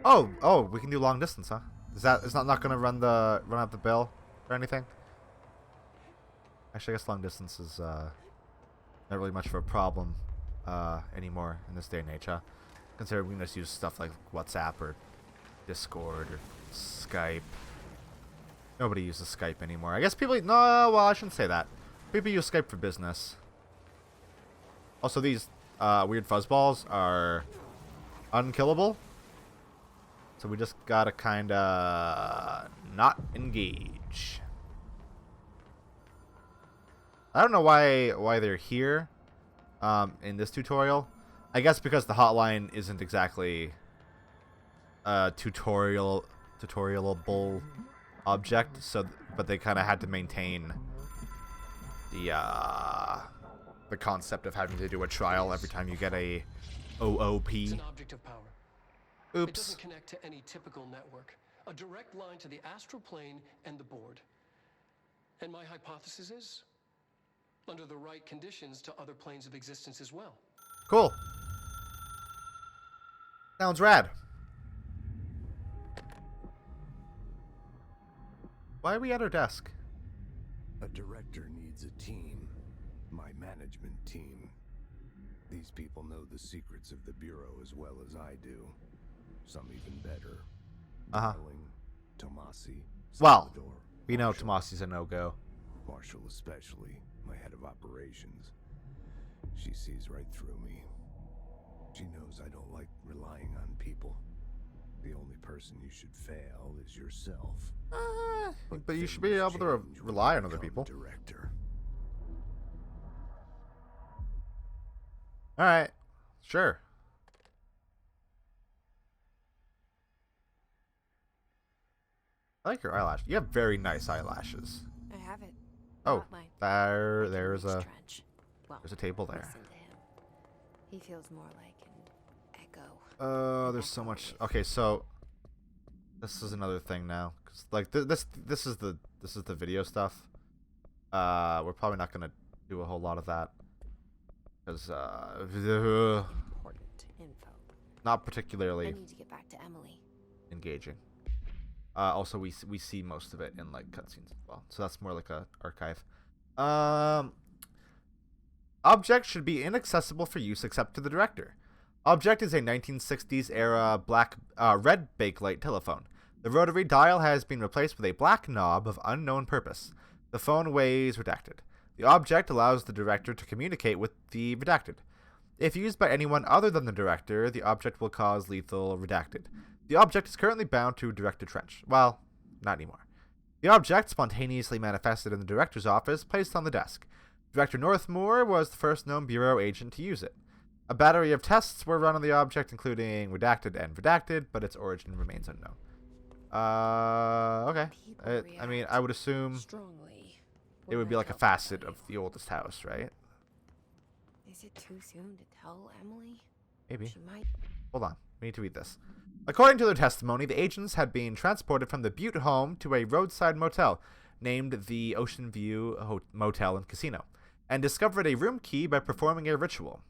Oh, we can do long distance, huh? Is that not gonna run out the bill or anything? Actually, I guess long distance is not really much of a problem anymore in this day and age, huh? Considering we can just use stuff like WhatsApp or Discord or Skype. Nobody uses Skype anymore. I guess people... No, well, I shouldn't say that. People use Skype for business. Also, these weird fuzzballs are unkillable. So we just gotta kinda not engage. I don't know why they're here in this tutorial. I guess because the hotline isn't exactly a tutorialable object, so but they kind of had to maintain the concept of having to do a trial every time you get a OOP. It's an object of power. Oops. It doesn't connect to any typical network. A direct line to the astral plane and the board. And my hypothesis is, under the right conditions, to other planes of existence as well. Cool. Sounds rad. Why are we at our desk? A director needs a team. My management team. These people know the secrets of the Bureau as well as I do. Some even better. Darling, Tomasi, Well, Salvador, we know Marshall. Tomasi's a no-go. Marshall especially, my head of operations. She sees right through me. She knows I don't like relying on people. The only person you should fail is yourself. But you should be able to rely on other people. Director. Alright. Sure. I like your eyelash. You have very nice eyelashes. I have it. Oh, Mine. there's a Trench. Well, there's a table there. listen to him. He feels more like an echo. There's so much. Okay, so this is another thing now. 'Cause, like this is the video stuff. We're probably not gonna do a whole lot of that because Important info. not I particularly need to get back to Emily. engaging. Also, we see most of it in like cutscenes as well, so that's more like a archive. Object should be inaccessible for use except to the director. Object is a 1960s era red bakelite telephone. The rotary dial has been replaced with a black knob of unknown purpose. The phone weighs redacted. The object allows the director to communicate with the redacted. If used by anyone other than the director, the object will cause lethal redacted. The object is currently bound to Director Trench. Well, not anymore. The object spontaneously manifested in the director's office, placed on the desk. Director Northmore was the first known Bureau agent to use it. A battery of tests were run on the object, including redacted and redacted, but its origin remains unknown. Okay. I mean, I would assume Strongly. it would be like a facet of the oldest house, right? Is it too soon to tell Emily? Maybe. She might. Hold on. We need to read this. According to their testimony, the agents had been transported from the Butte home to a roadside motel named the Ocean View Motel and Casino, and discovered a room key by performing a ritual.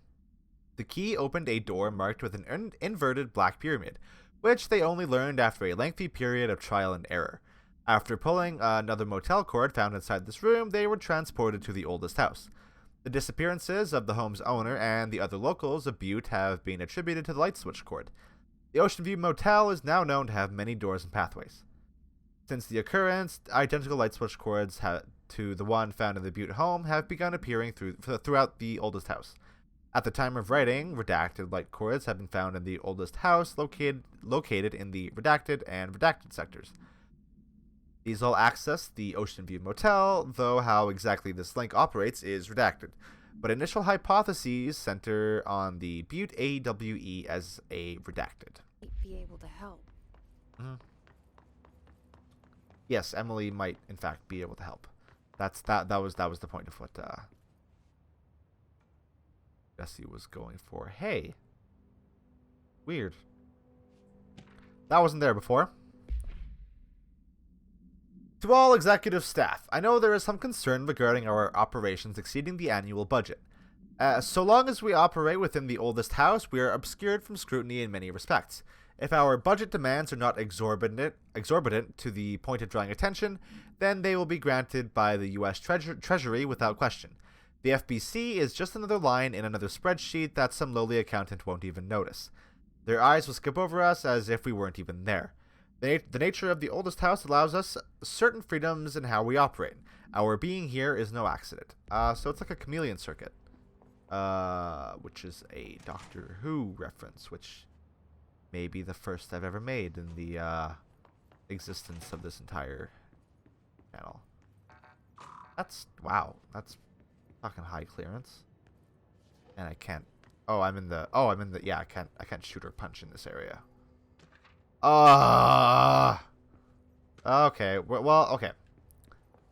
The key opened a door marked with an inverted black pyramid, which they only learned after a lengthy period of trial and error. After pulling another motel cord found inside this room, they were transported to the oldest house. The disappearances of the home's owner and the other locals of Butte have been attributed to the light switch cord. The Ocean View Motel is now known to have many doors and pathways. Since the occurrence, identical light switch cords to the one found in the Butte home have begun appearing throughout the oldest house. At the time of writing, redacted light cords have been found in the oldest house located in the redacted and redacted sectors. These all access the Ocean View Motel, though how exactly this link operates is redacted. But initial hypotheses center on the Butte AWE as a redacted. Be able to help. Yes, Emily might in fact be able to help. That was the point of what Jesse was going for. Hey, weird. That wasn't there before. To all executive staff, I know there is some concern regarding our operations exceeding the annual budget. So long as we operate within the oldest house, we are obscured from scrutiny in many respects. If our budget demands are not exorbitant to the point of drawing attention, then they will be granted by the U.S. Treasury without question. The FBC is just another line in another spreadsheet that some lowly accountant won't even notice. Their eyes will skip over us as if we weren't even there. The nature of the oldest house allows us certain freedoms in how we operate. Our being here is no accident. So it's like a chameleon circuit, which is a Doctor Who reference, which may be the first I've ever made in the existence of this entire channel. Wow, that's fucking high clearance. And I can't. Yeah, I can't shoot or punch in this area. Okay. Well, okay.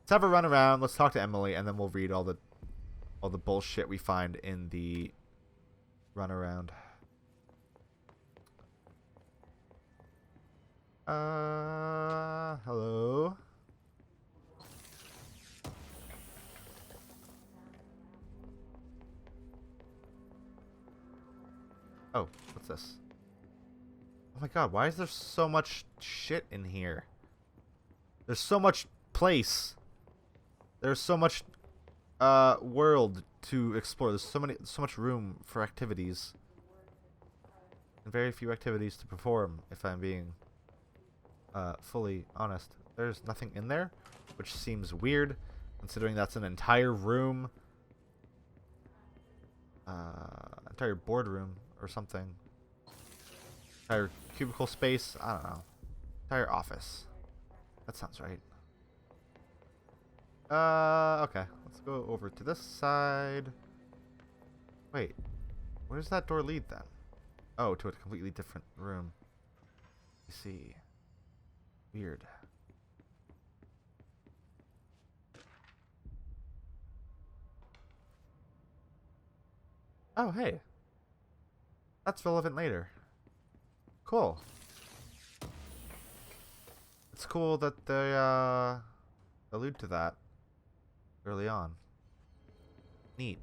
Let's have a run around. Let's talk to Emily, and then we'll read all the bullshit we find in the run around. Hello. Oh, what's this? Oh my god, why is there so much shit in here? There's so much place. There's so much world to explore. There's so much room for activities. And very few activities to perform, if I'm being fully honest. There's nothing in there, which seems weird, considering that's an entire room. Entire boardroom or something. Entire cubicle space. I don't know. Entire office. That sounds right. Okay. Let's go over to this side. Wait. Where does that door lead then? Oh, to a completely different room. You see. Weird. Oh, hey. That's relevant later. Cool. It's cool that they allude to that early on. Neat.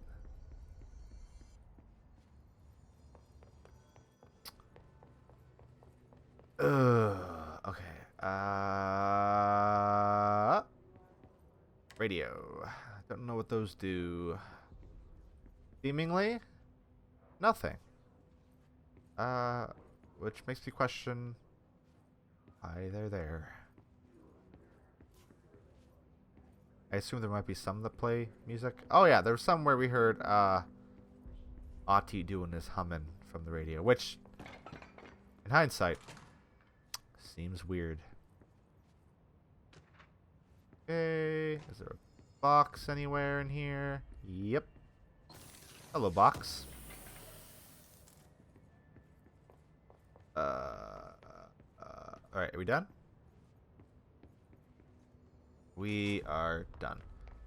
Okay. Radio. Don't know what those do. Seemingly nothing. Which makes me question why they're there. I assume there might be some that play music. Oh yeah, there's some where we heard Ati doing his humming from the radio, which in hindsight seems weird. Okay, is there a box anywhere in here? Yep. Hello, box. Alright, are we done? We are done.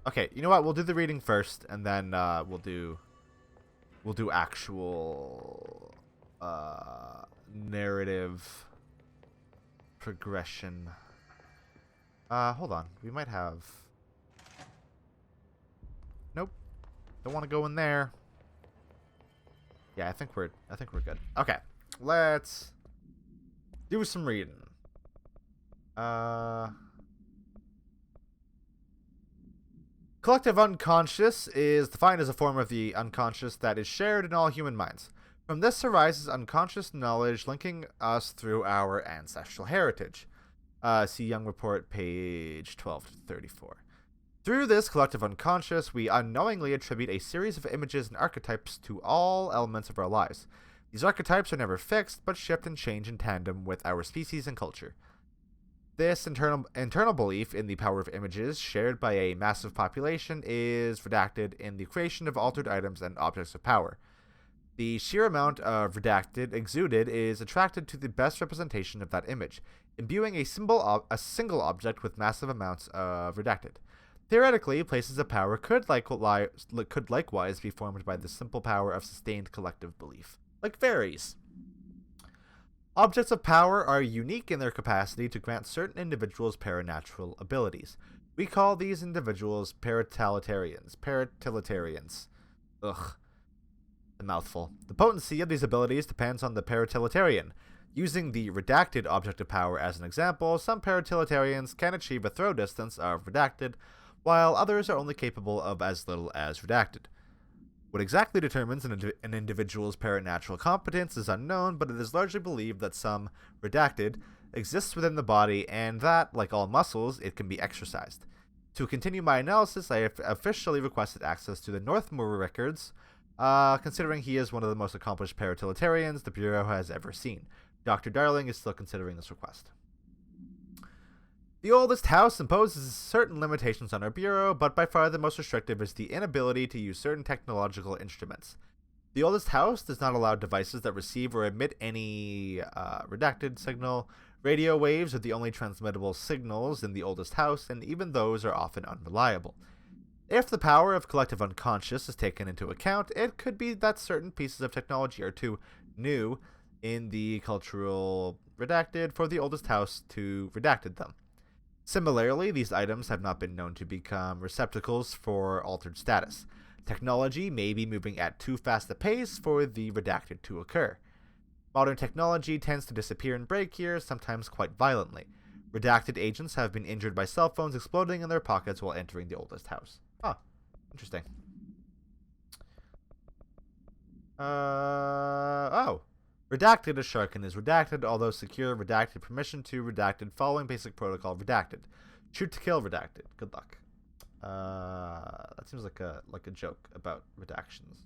Okay, you know what? We'll do the reading first, and then we'll do actual narrative progression. Hold on. We might have. Nope. Don't want to go in there. Yeah, I think we're good. Okay. Let's do some reading. Collective unconscious is defined as a form of the unconscious that is shared in all human minds. From this arises unconscious knowledge linking us through our ancestral heritage. See Young Report, page 12 to 34. Through this collective unconscious, we unknowingly attribute a series of images and archetypes to all elements of our lives. These archetypes are never fixed, but shift and change in tandem with our species and culture. This internal belief in the power of images shared by a massive population is redacted in the creation of altered items and objects of power. The sheer amount of redacted exuded is attracted to the best representation of that image, imbuing a single object with massive amounts of redacted. Theoretically, places of power could likewise be formed by the simple power of sustained collective belief, like fairies. Objects of power are unique in their capacity to grant certain individuals paranatural abilities. We call these individuals paratalitarians. Ugh. A mouthful. The potency of these abilities depends on the paratalitarian. Using the redacted object of power as an example, some paratiliterians can achieve a throw distance of redacted, while others are only capable of as little as redacted. What exactly determines an individual's paranatural competence is unknown, but it is largely believed that some redacted exists within the body and that, like all muscles, it can be exercised. To continue my analysis, I have officially requested access to the Northmoor records, considering he is one of the most accomplished paratiliterians the Bureau has ever seen. Dr. Darling is still considering this request. The oldest house imposes certain limitations on our Bureau, but by far the most restrictive is the inability to use certain technological instruments. The oldest house does not allow devices that receive or emit any redacted signal. Radio waves are the only transmittable signals in the oldest house, and even those are often unreliable. If the power of collective unconscious is taken into account, it could be that certain pieces of technology are too new in the cultural redacted for the oldest house to redacted them. Similarly, these items have not been known to become receptacles for altered status. Technology may be moving at too fast a pace for the redacted to occur. Modern technology tends to disappear and break here, sometimes quite violently. Redacted agents have been injured by cell phones exploding in their pockets while entering the oldest house. Huh. Interesting. Oh. Redacted is Sharkin is redacted, although secure redacted permission to redacted following basic protocol redacted. Shoot to kill redacted. Good luck. That seems like a joke about redactions.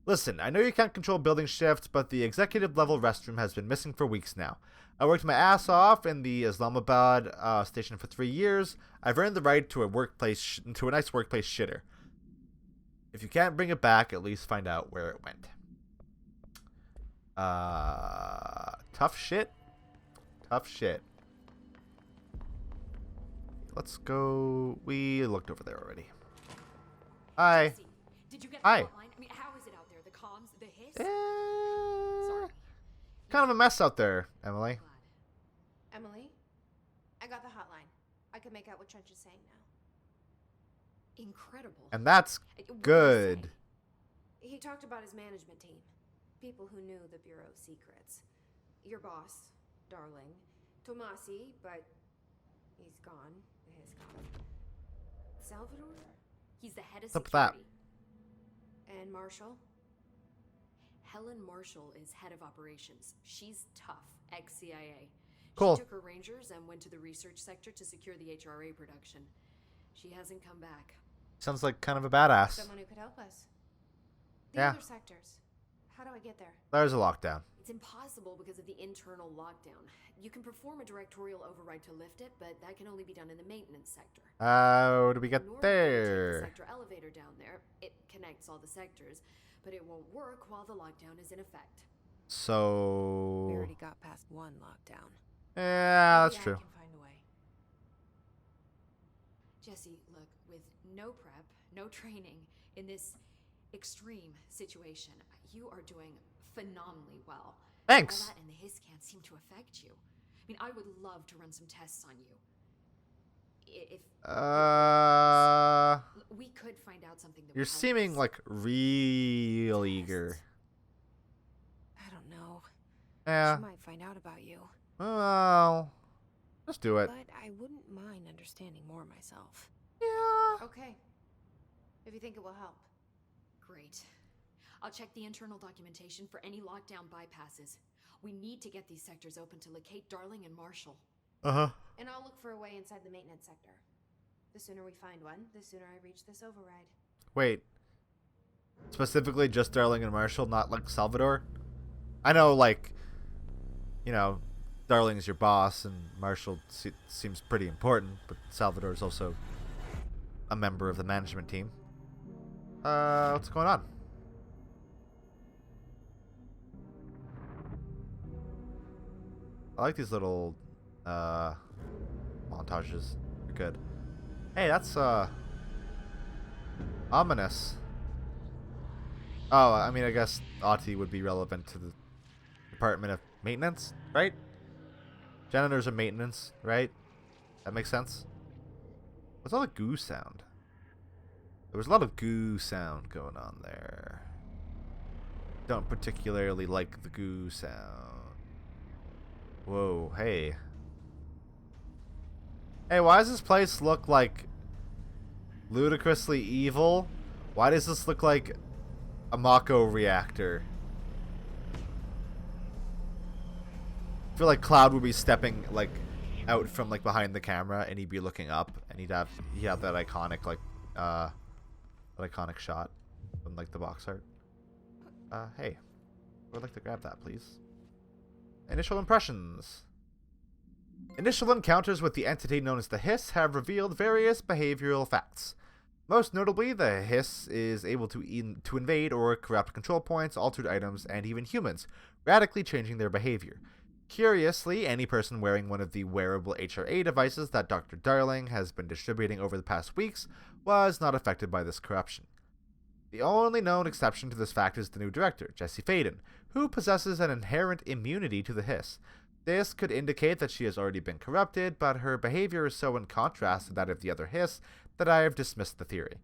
Listen, I know you can't control building shifts, but the executive level restroom has been missing for weeks now. I worked my ass off in the Islamabad station for 3 years. I've earned the right to a nice workplace shitter. If you can't bring it back, at least find out where it went. Tough shit. Tough shit. Let's go. We looked over there already. Hi. Jesse, did you get the Hi. hotline? I mean, how is it out there? The comms, the hiss? Sorry. Sorry. Kind of a mess out there, Emily. Glad. Emily? I got the hotline. I can make out what Trench is saying now. Incredible. And that's What did he good. say? He talked about his management team. People who knew the Bureau's secrets. Your boss, Darling. Tomasi, but he's gone. He's gone. Salvador? He's the head of What's up with that? security. And Marshall? Helen Marshall is head of operations. She's tough, ex-CIA. Cool. She took her rangers and went to the research sector to secure the HRA production. She hasn't come back. Sounds like kind of a badass. Someone who could help us. The Yeah. other sectors. How do I get there? There's a lockdown. It's impossible because of the internal lockdown. You can perform a directorial override to lift it, but that can only be done in the maintenance sector. How do we get Normally, you take the there? sector elevator down there. It connects all the sectors, but it won't work while the lockdown is in effect. We So... already got past one lockdown. Yeah, that's Maybe true. I can find a way. Jesse, look, with no prep, no training in this extreme situation, you are doing phenomenally well. Thanks. All that and the hiss can't seem to affect you. I mean, I would love to run some tests on you. If we could find out something that You're would help seeming us. like real eager. I don't know. Yeah. She might find out about you. Well, just do it. But I wouldn't mind understanding more myself. Yeah. Okay. If you think it will help. Great. I'll check the internal documentation for any lockdown bypasses. We need to get these sectors open to locate Darling and Marshall. Uh-huh. And I'll look for a way inside the maintenance sector. The sooner we find one, the sooner I reach this override. Wait. Specifically just Darling and Marshall, not like Salvador? I know, like, you know, Darling is your boss and Marshall seems pretty important, but Salvador is also a member of the management team. What's going on? I like these little montages. They're good. Hey, that's ominous. Oh, I mean, I guess Auti would be relevant to the Department of Maintenance, right? Janitors are maintenance, right? That makes sense. What's all the goo sound? There was a lot of goo sound going on there. Don't particularly like the goo sound. Whoa, hey. Hey, why does this place look like ludicrously evil? Why does this look like a Mako reactor? I feel like Cloud would be stepping like out from like behind the camera, and he'd be looking up, and he'd have that iconic like that iconic shot from like the box art. Hey, I would like to grab that, please. Initial impressions. Initial encounters with the entity known as the Hiss have revealed various behavioral facts. Most notably, the Hiss is able to invade or corrupt control points, altered items, and even humans, radically changing their behavior. Curiously, any person wearing one of the wearable HRA devices that Dr. Darling has been distributing over the past weeks was not affected by this corruption. The only known exception to this fact is the new director, Jesse Faden, who possesses an inherent immunity to the Hiss. This could indicate that she has already been corrupted, but her behavior is so in contrast to that of the other Hiss that I have dismissed the theory.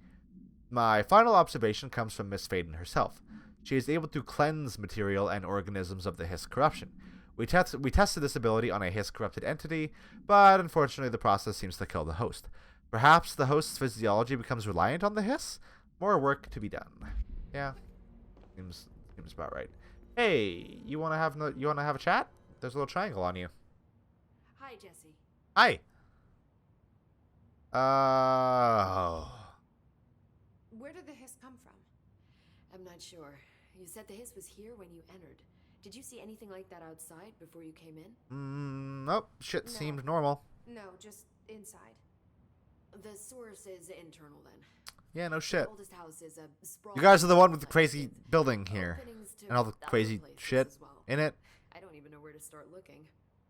My final observation comes from Miss Faden herself. She is able to cleanse material and organisms of the Hiss corruption. We tested this ability on a Hiss-corrupted entity, but unfortunately the process seems to kill the host. Perhaps the host's physiology becomes reliant on the Hiss? More work to be done. Yeah, seems about right. Hey, you wanna have a chat? There's a little triangle on you. Hi, Jesse. Hi. Where did the hiss come from? I'm not sure. You said the hiss was here when you entered. Did you see anything like that outside before you came in? Nope. Shit seemed normal. No, just inside. The source is internal then. Yeah, no shit. The oldest house is a You guys are the one with the crazy building here. And all the crazy shit well. in it. I don't even know where to start looking.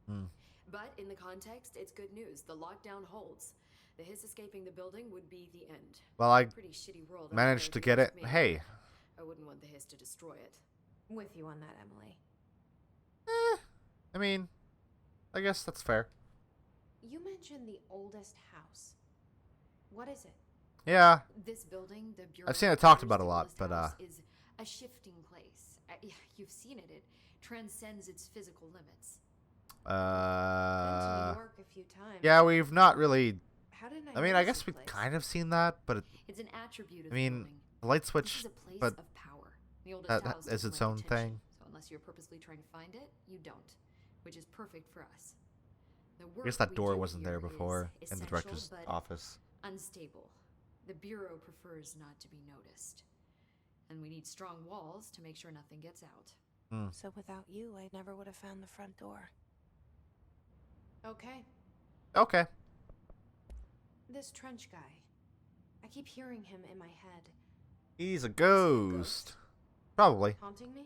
Hmm. But in the context, it's good news. The lockdown holds. The hiss escaping the building would be the end. Well, I Pretty shitty world. managed to get it. Hey. I wouldn't want the hiss to destroy it. With you on that, Emily. I mean, I guess that's fair. You mentioned the oldest house. What is it? Yeah. This building, the Bureau I've seen it talked about a lot, but is a shifting place. You've seen it. It transcends its physical limits. Been to New York a few times. Yeah, we've not really. How did I mean, I notice guess this we've place? kind of seen that, but It's an attribute of I mean, the building. the light This switch, is a place but of power. The oldest that house is doesn't its like own attention, thing. So unless you're purposely trying to find it, you don't, which is perfect for us. The I guess work that we door do wasn't here there before is in the essential, director's but office. unstable. The Bureau prefers not to be noticed. And we need strong walls to make sure nothing gets out. So without you, I never would have found the front door. Okay. Okay. This trench guy. I keep hearing him in my head. He's a ghost. Probably. Haunting me?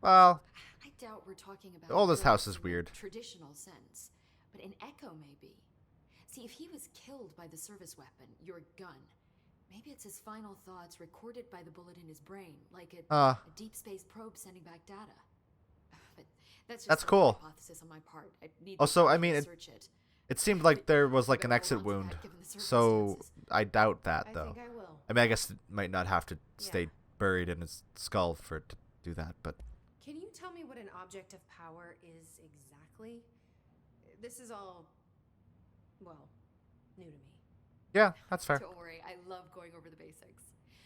Well, I doubt we're talking about The oldest house ghosts is in a weird. traditional sense, but an echo maybe. See, if he was killed by the service weapon, your gun, maybe it's his final thoughts recorded by the bullet in his brain, like a deep space probe sending back data. But that's just a cool. hypothesis on my part. I need Also, to I mean, research it. it seemed like there was like But an I'll exit want that wound, given the so circumstances. I doubt that I though. think I will. I mean, I guess it might not have to stay Yeah. buried in his skull for it to do that, but Can you tell me what an object of power is exactly? This is all, well, new to me. yeah, that's fair. Don't worry, I love going over the basics.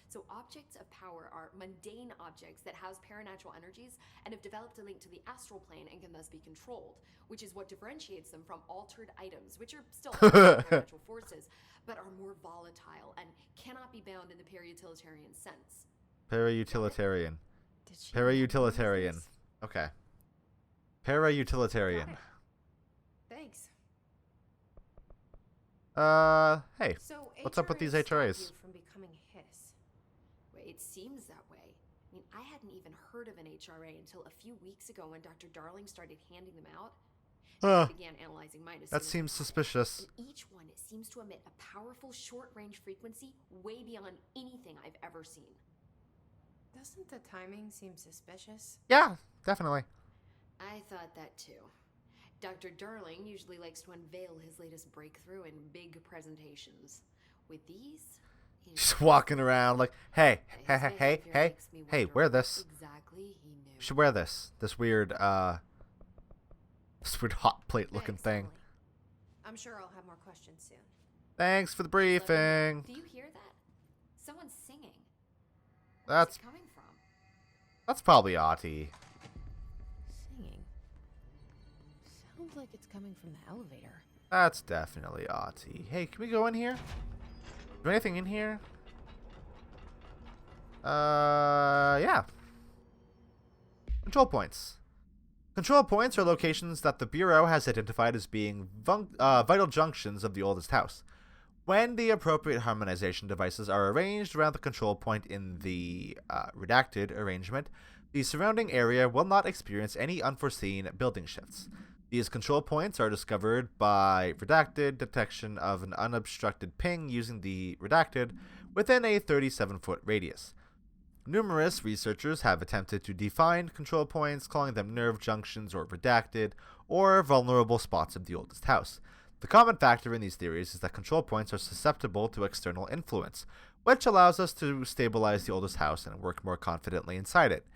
So objects of power are mundane objects that house paranatural energies and have developed a link to the astral plane and can thus be controlled, which is what differentiates them from altered items, which are still paranatural forces, but are more volatile and cannot be bound in the peri-utilitarian sense. Para-utilitarian. Did she Para-utilitarian. recognize Okay. this? Para-utilitarian. Got it. Thanks. Hey. So What's up with these HRAs stop HRAs? you from becoming hiss. Wait, it seems that way. I mean, I hadn't even heard of an HRA until a few weeks ago when Dr. Darling started handing them out. I began analyzing mine as That soon seems as I got it. suspicious. And each one seems to emit a powerful short-range frequency way beyond anything I've ever seen. Doesn't the timing seem suspicious? Yeah, definitely. I thought that too. Dr. Darling usually likes to unveil his latest breakthrough in big presentations. With these, Just walking around like, hey, his hey, behavior makes me hey, wonder wear what this. Exactly, he knew. You should wear this. This weird, This weird hot plate looking Thanks, thing. Emily. I'm sure I'll have more questions soon. Thanks for the briefing. Do you hear that? Someone's singing. Where's That's it coming from? probably Ahti. Singing. Sounds like it's coming from the elevator. That's definitely Ahti. Hey, can we go in here? Is there anything in here? Yeah. Control points. Control points are locations that the Bureau has identified as being vital junctions of the oldest house. When the appropriate harmonization devices are arranged around the control point in the redacted arrangement, the surrounding area will not experience any unforeseen building shifts. These control points are discovered by redacted detection of an unobstructed ping using the redacted within a 37-foot radius. Numerous researchers have attempted to define control points, calling them nerve junctions or redacted, or vulnerable spots of the oldest house. The common factor in these theories is that control points are susceptible to external influence, which allows us to stabilize the oldest house and work more confidently inside it.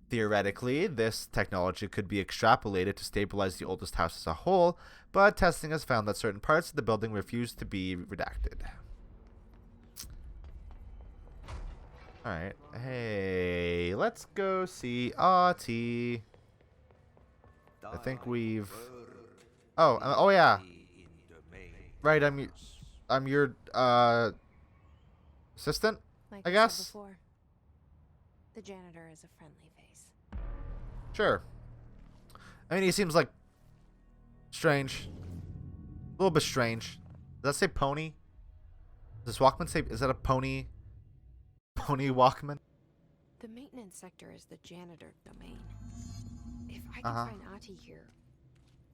Theoretically, this technology could be extrapolated to stabilize the oldest house as a whole, but testing has found that certain parts of the building refuse to be redacted. Alright, hey, let's go see Ahti. I think we've... Oh yeah. Right, I'm your, assistant, Like I I said guess? before, the janitor is a friendly face. Sure. I mean, he seems like strange. A little bit strange. Does that say pony? Does Walkman say... Is that a pony? Pony Walkman? The maintenance sector is the janitor domain. If I can find Ahti here,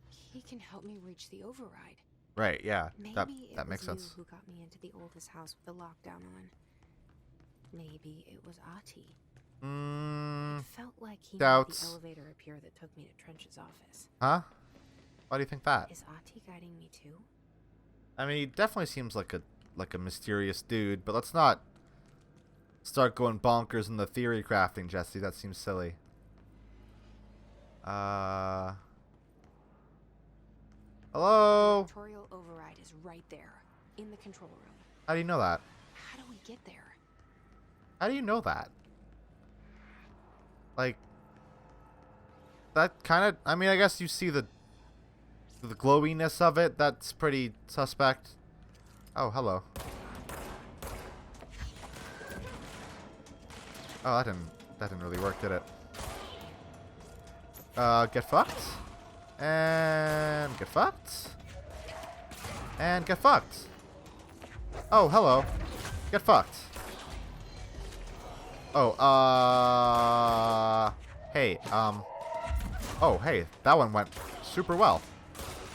he can help me reach the override. Right, yeah. Maybe That it makes was sense. you who got me into the oldest house with the lockdown on. Maybe it was Ahti. It felt like he made doubts. the elevator appear that took me to Trench's office. Huh? Why do you think that? Is Ahti guiding me too? I mean, he definitely seems like a mysterious dude, but let's not start going bonkers in the theory crafting, Jesse. That seems silly. Hello? The directorial override is right there, in the control room. How do you know that? How do we get there? How do you know that? Like, that kind of... I mean, I guess you see the glowiness of it. That's pretty suspect. Oh, hello. Oh, that didn't really work, did it? Get fucked. And get fucked. And get fucked. Oh, hello. Get fucked. Oh, hey, oh, hey, that one went super well.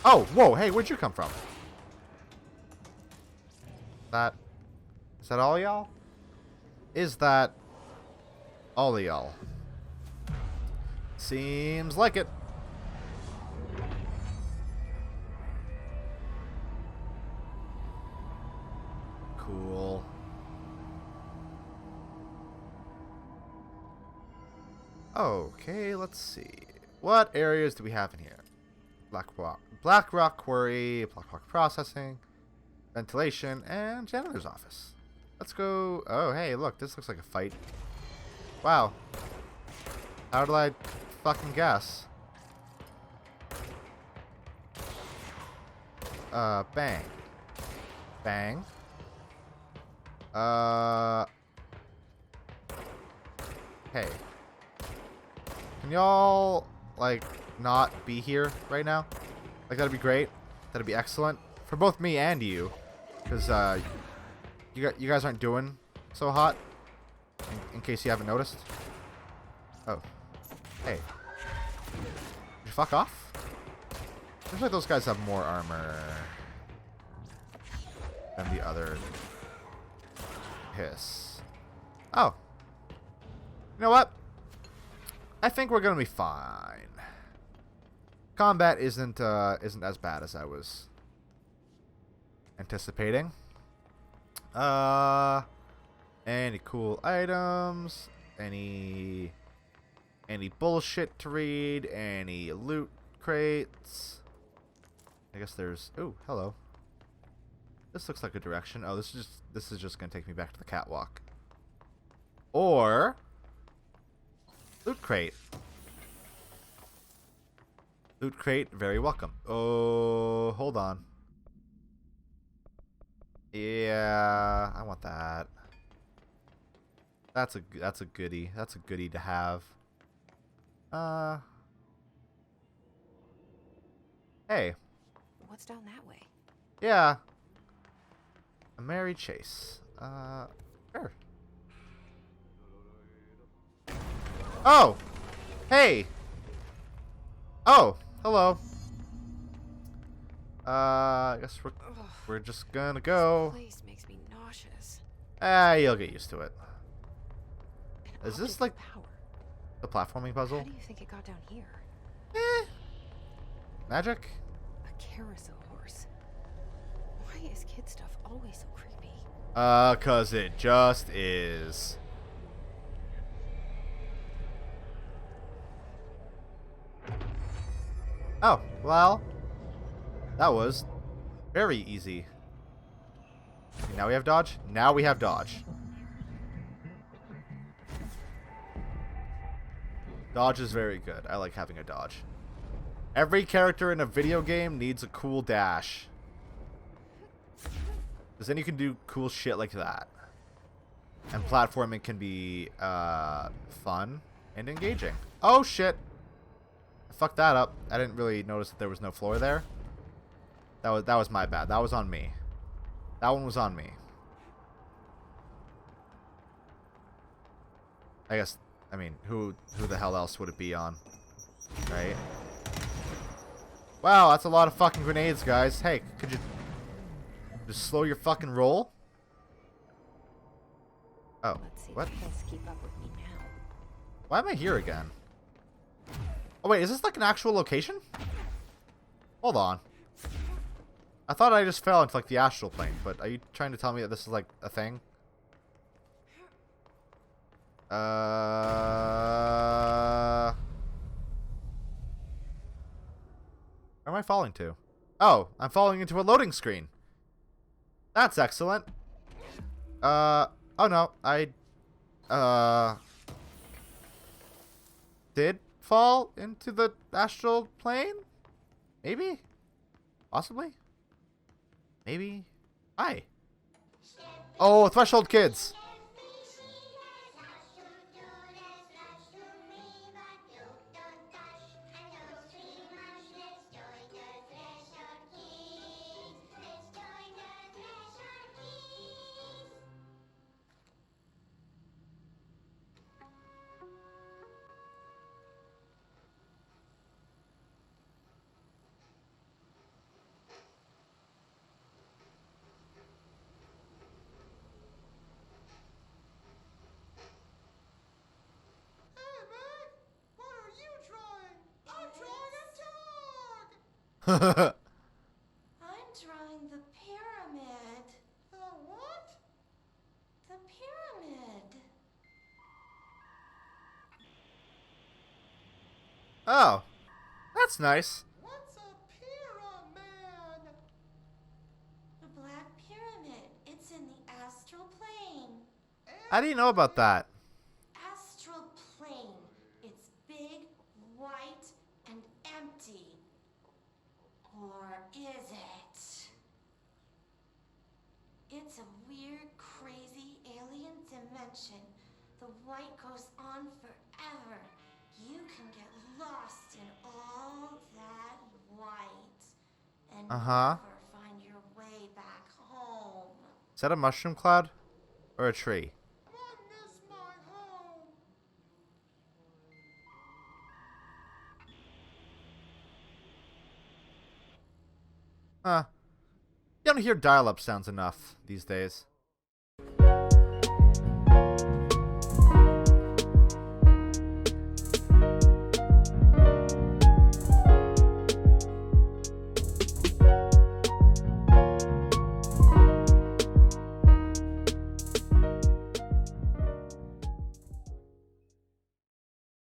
Oh, whoa, hey, where'd you come from? Is that all y'all? Is that all y'all? Seems like it. Cool. Okay, let's see. What areas do we have in here? Black Rock Quarry, Black Rock Processing, Ventilation, and Janitor's Office. Let's go. Oh, hey, look, this looks like a fight. Wow. How did I fucking guess? Bang. Bang. Hey. Can y'all, like, not be here right now? Like, that'd be great. That'd be excellent. For both me and you. Because, you guys aren't doing so hot. In case you haven't noticed. Oh. Hey. Did you fuck off? Looks like those guys have more armor than the other. Piss. Oh. You know what? I think we're gonna be fine. Combat isn't as bad as I was anticipating. Any cool items? Any bullshit to read? Any loot crates. I guess there's... Oh, hello. This looks like a direction. Oh, this is just gonna take me back to the catwalk. Or loot crate. Loot crate, very welcome. Oh, hold on. Yeah, I want that. That's a goodie. That's a goodie to have. Hey. What's down that way? Yeah. A Mary Chase. Sure. Oh! Hey! Oh! Hello. I guess we're just gonna go. This place makes me nauseous. You'll get used to it. An Is this object like of power? the platforming puzzle? How do you think it got down here? Magic? A carousel horse. Why is kid stuff always so creepy? 'Cause it just is. Oh, well, that was very easy. Okay, now we have dodge. Now we have dodge. Dodge is very good. I like having a dodge. Every character in a video game needs a cool dash. Because then you can do cool shit like that. And platforming can be fun and engaging. Oh shit! I fucked that up. I didn't really notice that there was no floor there. That was my bad. That was on me. That one was on me. I guess, I mean, who the hell else would it be on? Right? Wow, that's a lot of fucking grenades, guys. Hey, could you just slow your fucking roll? Oh, Let's see what? if kids keep up with me now. Why am I here again? Oh wait, is this like an actual location? Hold on. I thought I just fell into like the astral plane, but are you trying to tell me that this is like a thing? Where am I falling to? Oh, I'm falling into a loading screen. That's excellent. Oh no, I did fall into the astral plane? Maybe? Possibly? Maybe? Hi. Oh, Threshold Kids! I'm drawing the pyramid. The what? The pyramid. Oh, that's nice. What's a pyramid? The Black Pyramid. It's in the astral plane. How do you know about that? Astral plane. It's big, white, and empty. Or is it? It's a weird, crazy alien dimension. The white goes on forever. You can get lost in all that white and never find your way back home. Is that a mushroom cloud? Or a tree? I miss my home. Huh. You don't hear dial-up sounds enough these days.